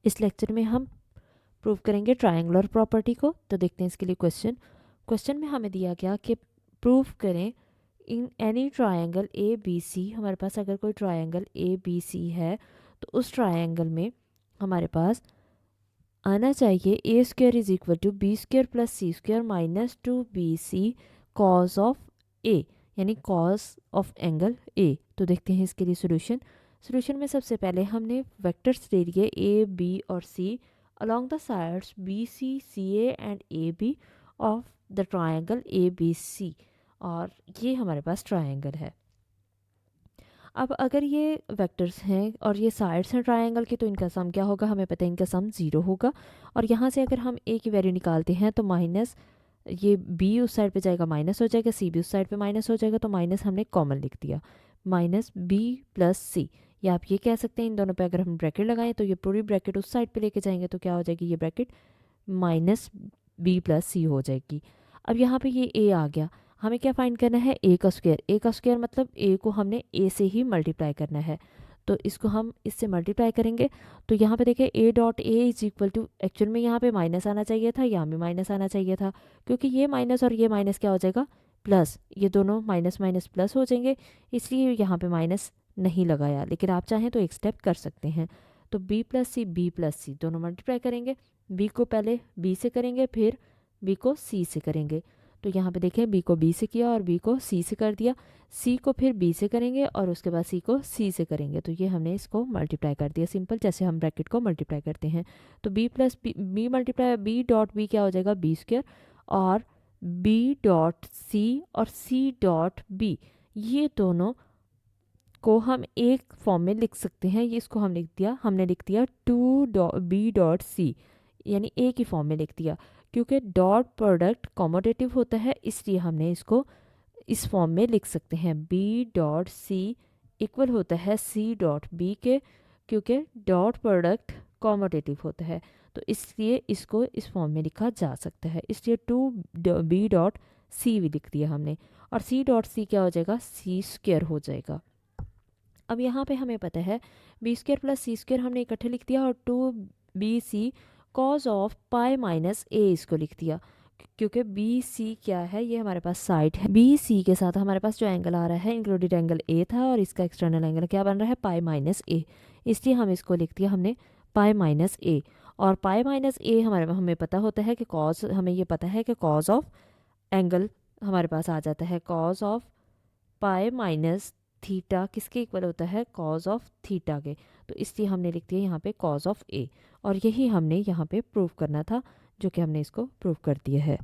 इस लेक्चर में हम प्रूव करेंगे ट्रायंगुलर प्रॉपर्टी को। तो देखते हैं इसके लिए क्वेश्चन में हमें दिया गया कि प्रूव करें in any triangle A B C. हमारे पास अगर कोई ट्रायंगल ए बी सी है तो उस ट्रायंगल में हमारे पास आना चाहिए A square is equal to B square plus C square minus 2bc cos of A, यानी कॉज ऑफ एंगल ए। तो देखते हैं इसके लिए सोल्यूशन में सबसे पहले हमने वेक्टर्स ले लिए ए बी और सी along the sides BC, CA and AB of the triangle ABC, और ये हमारे पास ट्रायंगल है। अब अगर ये वेक्टर्स हैं और ये साइड्स हैं ट्रायंगल के तो इनका सम क्या होगा, हमें पता है इनका सम 0 होगा। और यहाँ से अगर हम ए की वैल्यू निकालते हैं तो माइनस ये बी उस साइड पे जाएगा माइनस हो जाएगा, सी भी उस साइड पे माइनस हो जाएगा, तो माइनस हमने कॉमन लिख दिया, माइनस बी प्लस सी। या आप ये कह सकते हैं इन दोनों पे अगर हम ब्रैकेट लगाएं तो ये पूरी ब्रैकेट उस साइड पे लेके जाएंगे तो क्या हो जाएगी, ये ब्रैकेट माइनस बी प्लस सी हो जाएगी। अब यहाँ पे ये ए आ गया, हमें क्या फाइंड करना है, ए का स्क्वायर मतलब ए को हमने ए से ही मल्टीप्लाई करना है, तो इसको हम इससे मल्टीप्लाई करेंगे। तो यहाँ पे देखें A dot A is equal to, actual में यहाँ पे माइनस आना चाहिए था, यहाँ भी माइनस आना चाहिए था, क्योंकि ये माइनस और ये माइनस क्या हो जाएगा, प्लस, ये दोनों माइनस माइनस प्लस हो जाएंगे, इसलिए यहाँ पे माइनस नहीं लगाया। लेकिन आप चाहें तो एक स्टेप कर सकते हैं। तो बी प्लस सी दोनों मल्टीप्लाई करेंगे, बी को पहले बी से करेंगे फिर बी को सी से करेंगे। तो यहाँ पे देखें बी को बी से किया और बी को सी से कर दिया, सी को फिर बी से करेंगे और उसके बाद सी को सी से करेंगे। तो ये हमने इसको मल्टीप्लाई कर दिया सिंपल, जैसे हम ब्रैकेट को मल्टीप्लाई करते हैं। तो B plus B multiply B dot B क्या हो जाएगा, बी स्क्वायर, और बी डॉट सी और सी डॉट बी, ये दोनों को हम एक फॉर्म में लिख सकते हैं। ये इसको हमने लिख दिया बी डॉट सी, यानी ए की फॉर्म में लिख दिया। क्योंकि डॉट प्रोडक्ट कॉमोडेटिव होता है इसलिए हमने इसको इस फॉर्म में लिख सकते हैं, बी डॉट सी इक्वल होता है सी डॉट बी के, क्योंकि डॉट प्रोडक्ट कॉमोडेटिव होता है तो इसलिए इसको इस फॉर्म में लिखा जा सकता है, इसलिए बी डॉट सी भी लिख दिया हमने। और सी डॉट सी क्या हो जाएगा, सी स्क्वायर हो जाएगा। अब यहाँ पे हमें पता है B square plus C square हमने इकट्ठे लिख दिया, और 2bc cos of pi minus A इसको लिख दिया, क्योंकि बी सी क्या है, ये हमारे पास साइड है। बी सी के साथ हमारे पास जो एंगल आ रहा है इंक्लूडेड एंगल ए था, और इसका एक्सटर्नल एंगल क्या बन रहा है, पाई माइनस ए, इसलिए हम इसको लिख दिया हमने पाई माइनस ए। और पाई माइनस ए हमें पता होता है कि कॉज, हमें ये पता है कि कॉज ऑफ एंगल हमारे पास आ जाता है, cause of pi minus theta किसके इक्वल होता है, कॉज ऑफ थीटा के। तो इसलिए हमने लिख दिया यहाँ पे कॉज ऑफ ए, और यही हमने यहाँ पे प्रूव करना था, जो कि हमने इसको प्रूव कर दिया है।